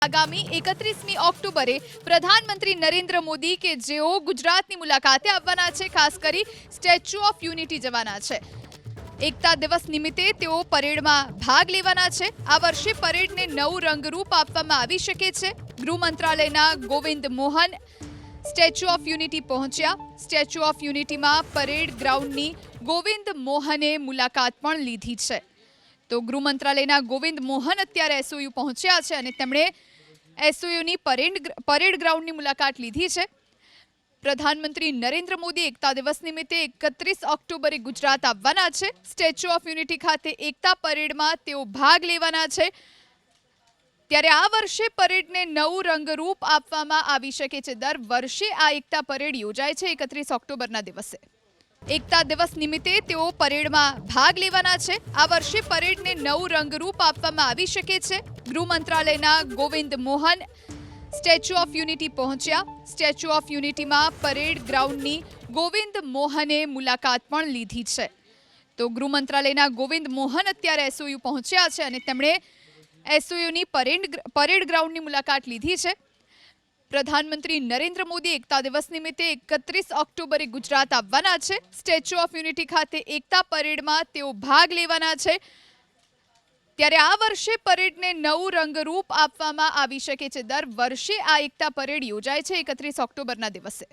આગામી 31મી ઓક્ટોબરે પ્રધાનમંત્રી નરેન્દ્ર મોદી કે જેઓ ગુજરાતની મુલાકાતે આવવાના છે, ખાસ કરી સ્ટેચ્યુ ઓફ યુનિટી જવાના છે। એકતા દિવસ નિમિત્તે તેઓ પરેડમાં ભાગ લેવાના છે। આ વર્ષે પરેડને નવું રંગરૂપ આપવામાં આવી શકે છે। ગૃહ મંત્રાલયના Govind Mohan statue of unity પહોંચ્યા। સ્ટેચ્યુ ઓફ યુનિટીમાં પરેડ ગ્રાઉન્ડની ગોવિંદ મોહને મુલાકાત પણ લીધી છે। તો ગૃહ મંત્રાલયના ગોવિંદ મોહન અત્યારે એસઓયુ પહોંચ્યા છે અને તેમણે એસઓયુની પરેડ ગ્રાઉન્ડની મુલાકાત લીધી છે। પ્રધાનમંત્રી નરેન્દ્ર મોદી એકતા દિવસ નિમિત્તે 31 ઓક્ટોબરે ગુજરાત આવવાના છે। સ્ટેચ્યુ ઓફ યુનિટી ખાતે એકતા પરેડમાં તેઓ ભાગ લેવાના છે। ત્યારે આ વર્ષે પરેડને નવું રંગરૂપ આપવામાં આવી શકે છે। દર વર્ષે આ એકતા પરેડ યોજાય છે 31 ઓક્ટોબરના દિવસે। એકતા દિવસ નિમિત્તે તેઓ પરેડમાં ભાગ લેવાના છે। આ વર્ષે પરેડને નવું રંગરૂપ આપવામાં આવી શકે છે। ગૃહ મંત્રાલયના Govind Mohan statue of unity પહોંચ્યા। સ્ટેચ્યુ ઓફ યુનિટીમાં પરેડ ગ્રાઉન્ડની ગોવિંદ મોહને મુલાકાત પણ લીધી છે। તો ગૃહ મંત્રાલયના ગોવિંદ મોહન અત્યારે એસઓયુ પહોંચ્યા છે અને તેમણે એસઓયુની પરેડ ગ્રાઉન્ડની મુલાકાત લીધી છે। પ્રધાનમંત્રી નરેન્દ્ર મોદી એકતા દિવસ નિમિત્તે 31 ઓક્ટોબરે ગુજરાત આવવાના છે। સ્ટેચ્યુ ઓફ યુનિટી ખાતે એકતા પરેડમાં તેઓ ભાગ લેવાના છે। ત્યારે આ વર્ષે પરેડને નવું રંગરૂપ આપવામાં આવી શકે છે। દર વર્ષે આ એકતા પરેડ યોજાય છે 31 ઓક્ટોબરના દિવસે।